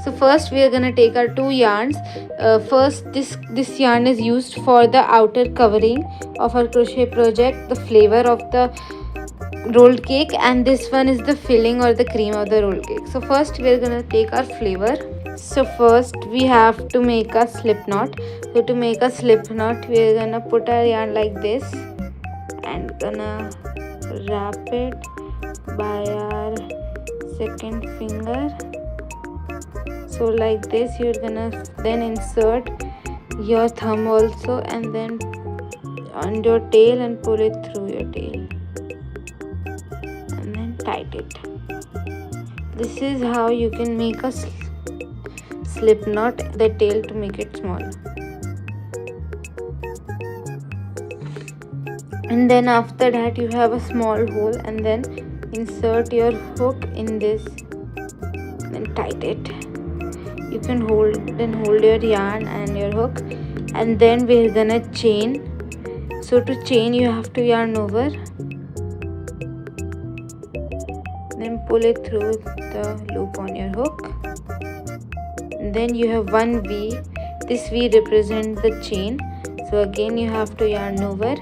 So first we are gonna take our two yarns. First this yarn is used for the outer covering of our crochet project, the flavor of the rolled cake, and this one is the filling or the cream of the rolled cake. So first we are gonna take our flavor. So first we have to make a slip knot. So to make a slip knot, we are gonna put our yarn like this and gonna wrap it by our second finger. So like this, you're gonna then insert your thumb also, and then on your tail and pull it through your tail and then tight it. This is how you can make a slip knot, the tail to make it small. And then after that you have a small hole, and then insert your hook in this and tight it. You can hold your yarn and your hook, and then we're gonna chain. So to chain, you have to yarn over, then pull it through the loop on your hook. And then you have one V. This V represents the chain. So again you have to yarn over,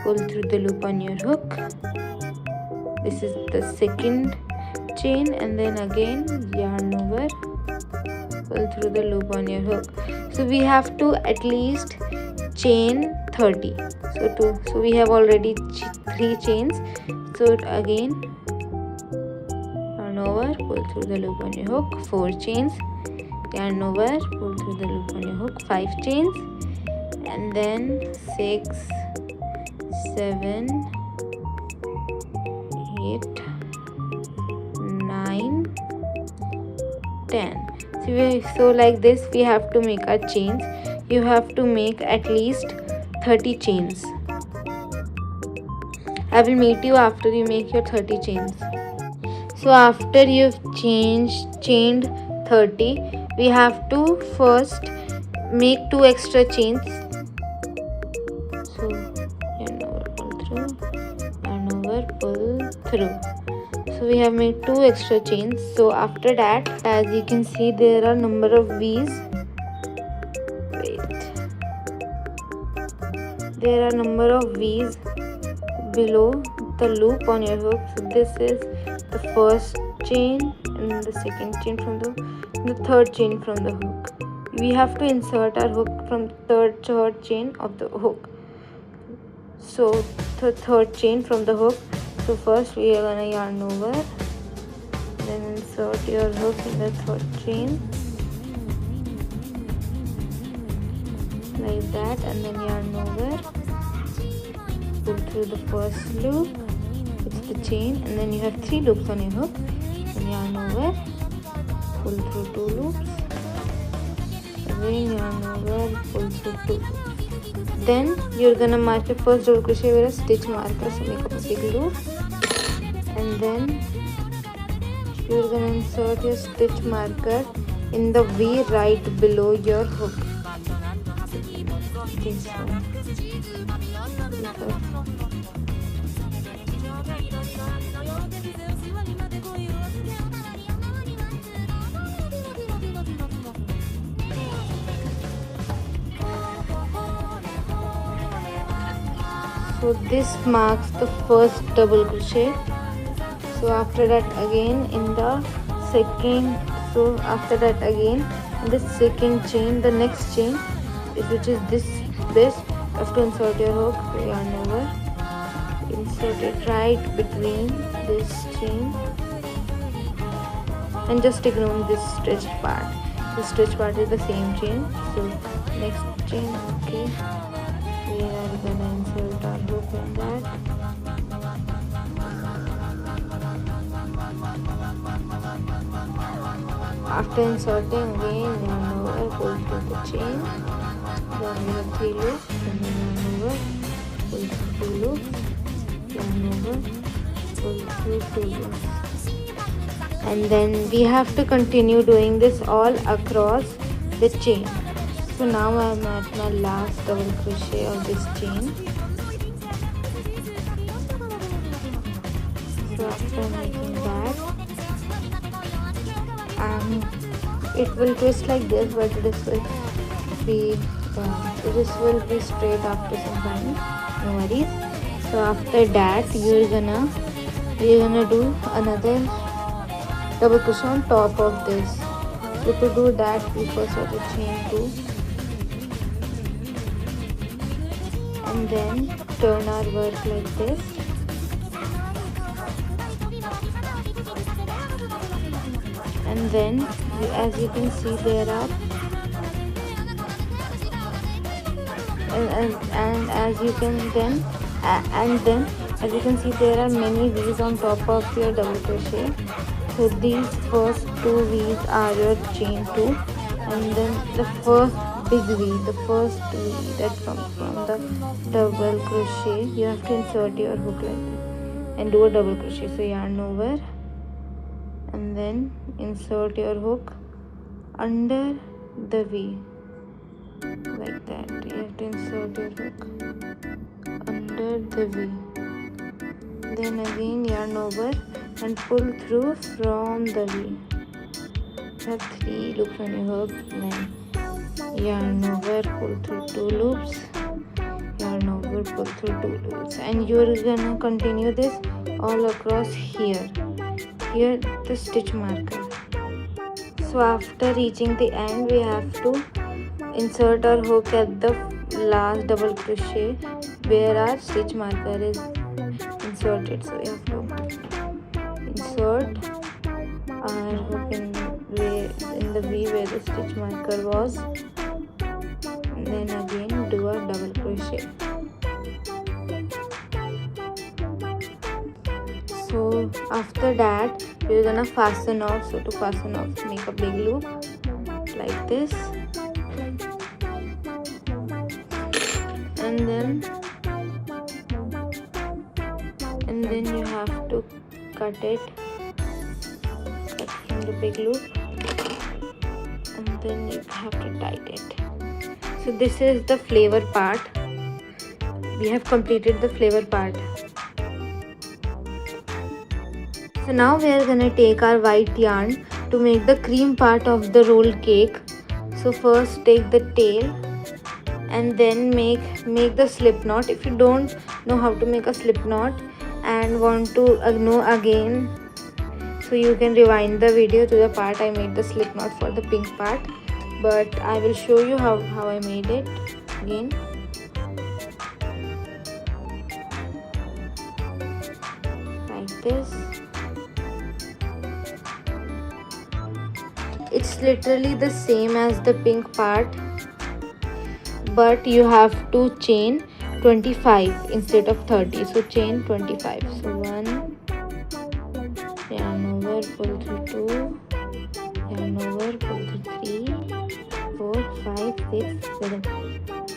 pull through the loop on your hook. This is the second chain, and then again yarn over, pull through the loop on your hook. So we have to at least chain 30. So we have already 3 chains. So again yarn over, pull through the loop on your hook, 4 chains, yarn over, pull through the loop on your hook, 5 chains, and then 6, 7, 8, 9, 10. So like this we have to make our chains. You have to make at least 30 chains. I will meet you after you make your 30 chains. So after you've chained 30, we have to first make 2 extra chains. So yarn over, pull through, yarn over, pull through. So we have made 2 extra chains. So after that, as you can see, there are number of V's. There are number of V's below the loop on your hook. So this is the first chain, and the second chain from the third chain from the hook. We have to insert our hook from third chain of the hook. So the third chain from the hook. So first we are gonna yarn over, then insert your hook in the third chain like that, and then yarn over, pull through the first loop, it's the chain, and then you have 3 loops on your hook, then yarn over, pull through 2 loops, again yarn over, pull through 2 loops. Then you're gonna mark your first double crochet with a stitch marker, so make up a big loop, and then you're gonna insert your stitch marker in the V right below your hook. This one. So this marks the first double crochet. So after that again in the second, so after that again in the second chain, the next chain which is this you have to insert your hook, yarn over, insert it right between this chain, and just ignore this stretched part. This stretched part is the same chain. So next chain, okay, we are gonna insert our hook in that. After inserting, again yarn over, pull through the chain, then we have 3 loops, and then yarn over, pull through 2 loops, yarn over, pull through 2 loops, and then we have to continue doing this all across the chain. So now I am at my last double crochet of this chain. So after making that, it will twist like this, but this will be straight after some time. No worries. So after that, we're gonna do another double crochet on top of this. So to do that, we first have to chain 2 and then turn our work like this. And then, as you can see, there are as you can see, there are many V's on top of your double crochet. So these first 2 V's are your chain 2, and then the first big V, that comes from the double crochet, you have to insert your hook like this and do a double crochet. So yarn over and then insert your hook under the V like that. You have to insert your hook under the V, then again yarn over and pull through from the V. You have 3 loops on your hook, then yarn over, pull through 2 loops, yarn over, pull through 2 loops, and you're gonna continue this all across here the stitch marker. So after reaching the end, we have to insert our hook at the last double crochet where our stitch marker is inserted. So we have to insert our hook in the V where the stitch marker was, and then again do a double crochet. So after that, we're gonna fasten off. So to fasten off, make a big loop like this, and then you have to cut from the big loop, and then you have to tighten it. So this is the flavor part. We have completed the flavor part. So now we are gonna take our white yarn to make the cream part of the rolled cake. So first take the tail and then make the slip knot. If you don't know how to make a slip knot and want to know again, so you can rewind the video to the part I made the slip knot for the pink part, but I will show you how I made it again. Like this. It's literally the same as the pink part, but you have to chain 25 instead of 30. So chain 25. So 1, yarn over, pull through 2, yarn over, pull through 3, 4, 5, 6, 7,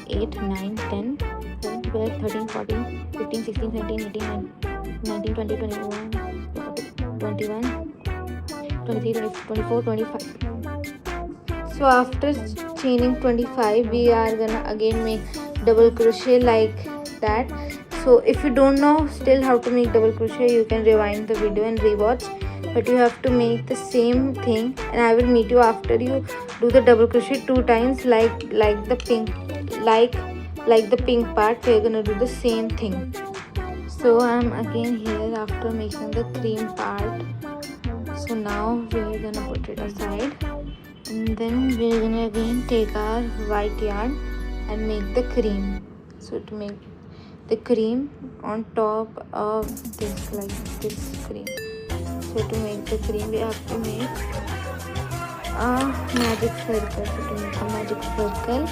8, 9, 10, 11, 12, 13, 14, 15, 16, 17, 18, 19, 20, 21, 21, 23, 24, 25. So after chaining 25, we are gonna again make double crochet like that. So if you don't know still how to make double crochet, you can rewind the video and rewatch, but you have to make the same thing, and I will meet you after you do the double crochet 2 times like the pink part. We're gonna do the same thing. So I'm again here after making the cream part. So now we're gonna put it aside, and then we're gonna again take our white yarn and make the cream. So to make the cream on top of this, like this cream. So to make the cream, we have to make a magic circle. So to make a magic circle,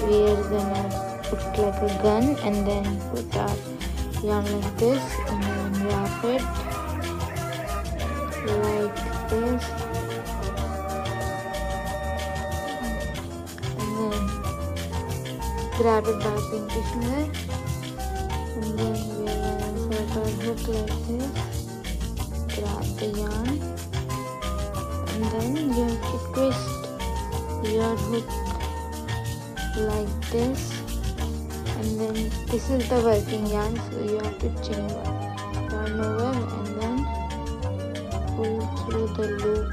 we're gonna put like a gun and then put our yarn like this, and then wrap it like this, and then grab it by pinky finger, and then we're gonna put our hook like this, grab the yarn, and then you have to twist your hook like this, and then this is the working yarn, so you have to chain one yarn over and then pull through the loop,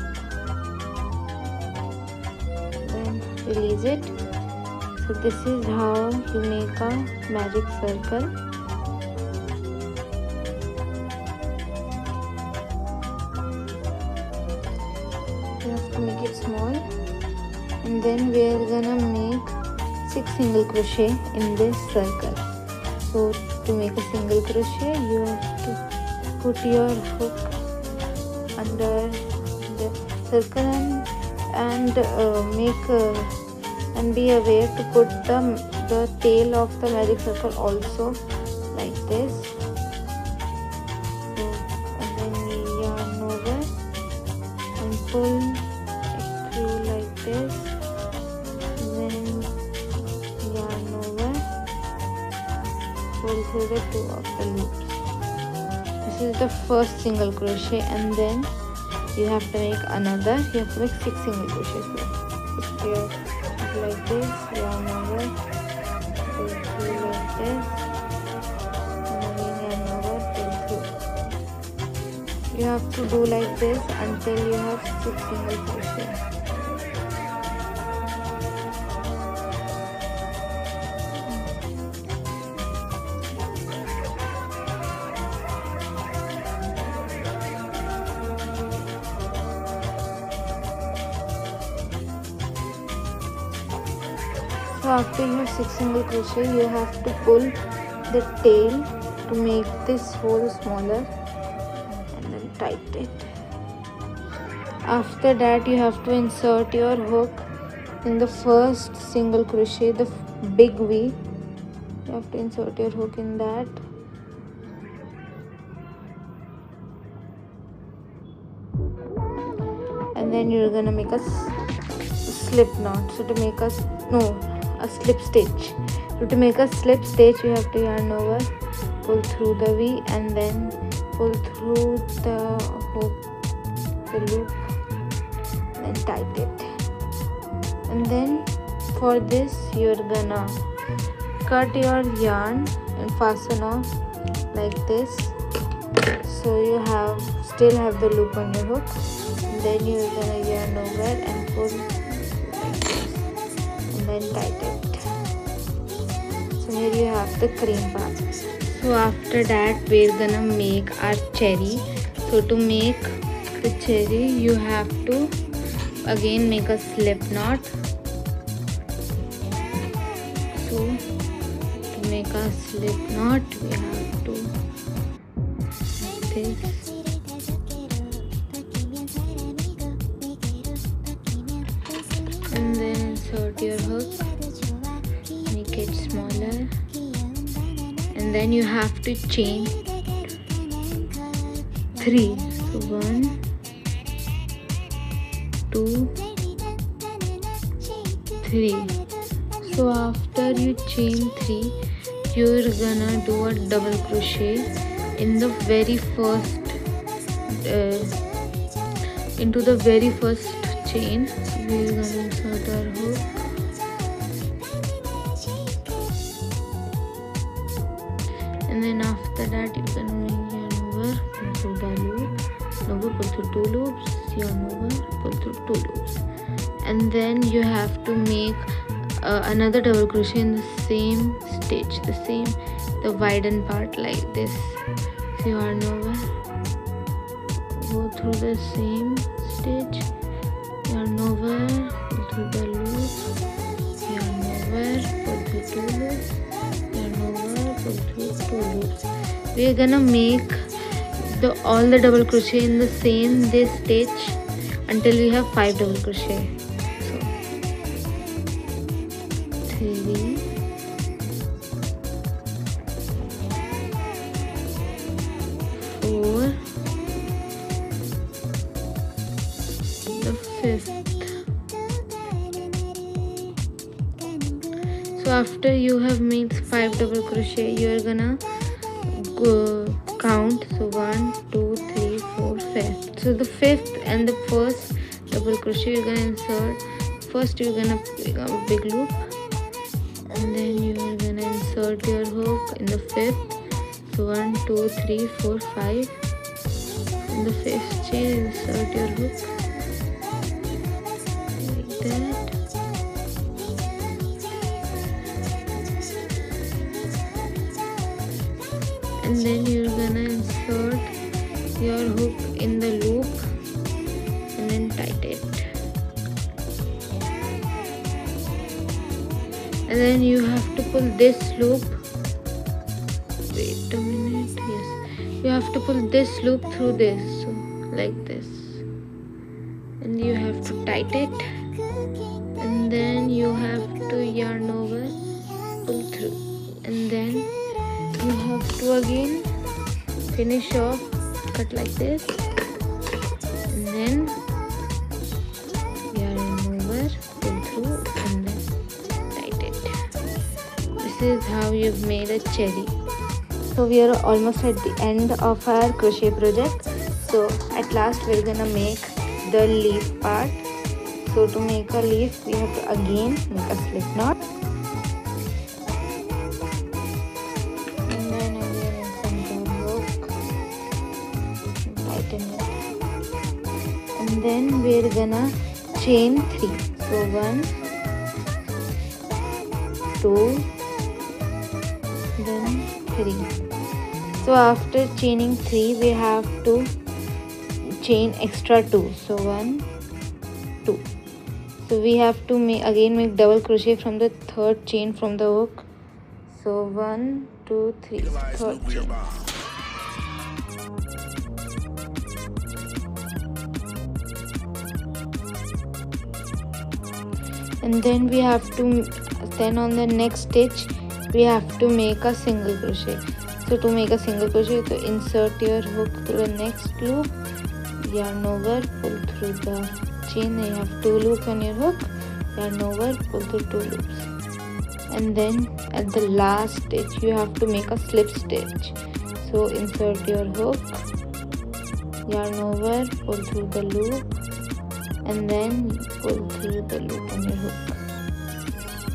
then release it. So this is how you make a magic circle. You have to make it small, and then we are gonna make 6 single crochet in this circle. So to make a single crochet, you have to put your hook under the circle and and be aware to put the tail of the magic circle also like this. So, and then we yarn over and pull it through like this, and then yarn over, pull through the two of the loops. This is the first single crochet, and then you have to make another. You have to make 6 single crochets. So like this, yarn over, pull through like this, and then yarn over, pull through. You have to do like this until you have 6 single crochet. So after your 6 single crochet, you have to pull the tail to make this hole smaller and then tighten it. After that, you have to insert your hook in the first single crochet, the big V. You have to insert your hook in that. And then you're gonna make a slip knot. So to make a slip stitch. So to make a slip stitch, you have to yarn over, pull through the V, and then pull through the hook, the loop, and tighten it. And then for this, you're gonna cut your yarn and fasten off like this. So you still have the loop on your hook. And then you're gonna yarn over and pull like this, and then tighten it. So here you have the cream part. So after that, we're gonna make our cherry. So to make the cherry, you have to again make a slip knot. So to make a slip knot, we have to like this. And then insert your hook, make it smaller, and then you have to chain 3. So 1, 2, 3. So after you chain 3, you're gonna do a double crochet in the very first into the very first chain. We're gonna insert our hook, and then after that you're gonna make yarn over, pull through the loop, over, pull through 2 loops, yarn over, pull through 2 loops, and then you have to make another double crochet in the same stitch, the widened part like this. So yarn over, go through the same stitch, yarn over, pull through the loop, yarn over, pull through 2 loops, yarn over, pull through 2 loops. We are gonna make all the double crochet in the same this stitch until we have 5 double crochet. So 3, 4, the 5th. So after you have made 5 double crochet, you are gonna count. So 1, 2, 3, 4, 5. So the 5th and the first double crochet you're gonna insert. First you're gonna pick up a big loop, and then you are gonna insert your hook in the fifth. So 1 2 3 4 5. In the fifth chain, insert your hook like that. And then you're gonna insert your hook in the loop and then tighten it. And then you have to pull this loop. Wait a minute. Yes, you have to pull this loop through this, so like this, and you have to tighten it, and then you have to yarn over, pull through, and then you have to again finish off, cut like this, and then yarn over, pull through, and then tighten it. This is how you've made a cherry. So we are almost at the end of our crochet project. So at last we're gonna make the leaf part. So to make a leaf, we have to again make a slip knot, and then again insert the hook, tighten it, and then we're gonna chain 3. So 1 2, then 3. So after chaining 3, we have to chain extra 2. So 1 2. So we have to again make double crochet from the third chain from the hook. So 1 2 3, third chain. And then we have to, then on the next stitch we have to make a single crochet. So to make a single crochet, to insert your hook through the next loop, yarn over, pull through the chain. You have 2 loops on your hook, yarn over, pull through 2 loops, and then at the last stitch you have to make a slip stitch. So insert your hook, yarn over, pull through the loop, and then pull through the loop on your hook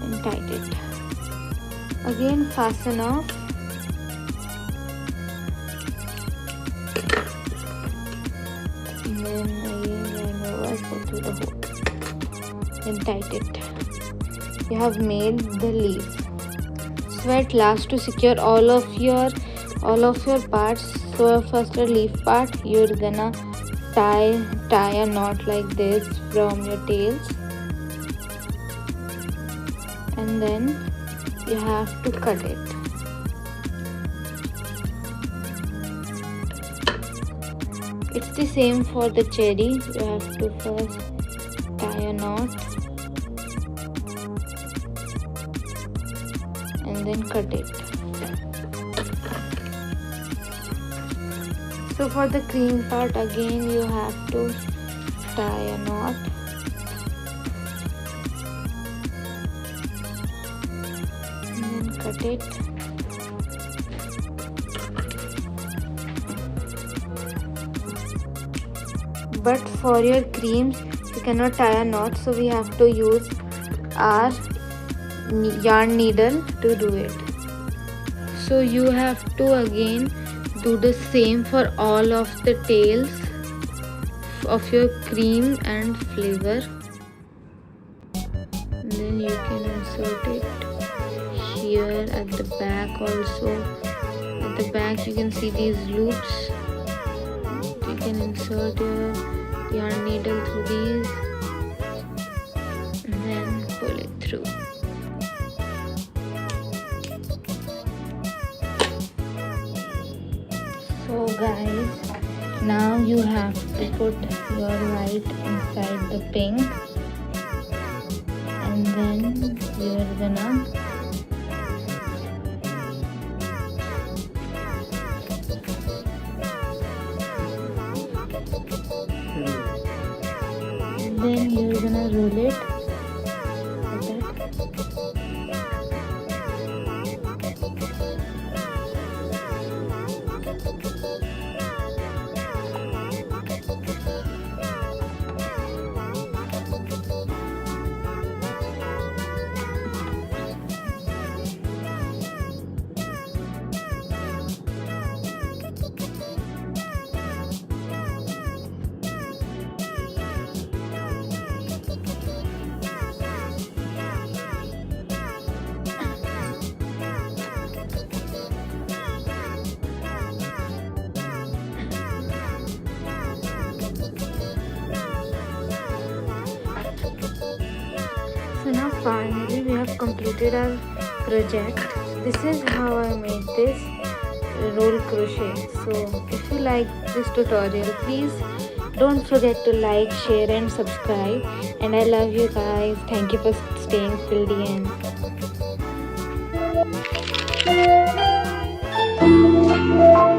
and tighten it. Again fasten off, and then again yarn over, pull through the hook and tighten it. You have made the leaf. So at last, to secure all of your parts, so first the leaf part, you're gonna tie a knot like this from your tails, and then you have to cut it. It's the same for the cherry. You have to first tie a knot and then cut it. So for the cream part, again you have to tie a knot and then cut it. But for your creams, you cannot tie a knot, so we have to use our yarn needle to do it. So you have to again do the same for all of the tails of your cream and flavor. And then you can insert it here at the back also. At the back you can see these loops. You can insert your yarn needle through these and then pull it through. So guys, now you have to put your white inside the pink, and then you're gonna roll it like that. now finally we have completed our project. This is how I made this roll crochet. So if you like this tutorial, please don't forget to like, share and subscribe. And I love you guys. Thank you for staying till the end.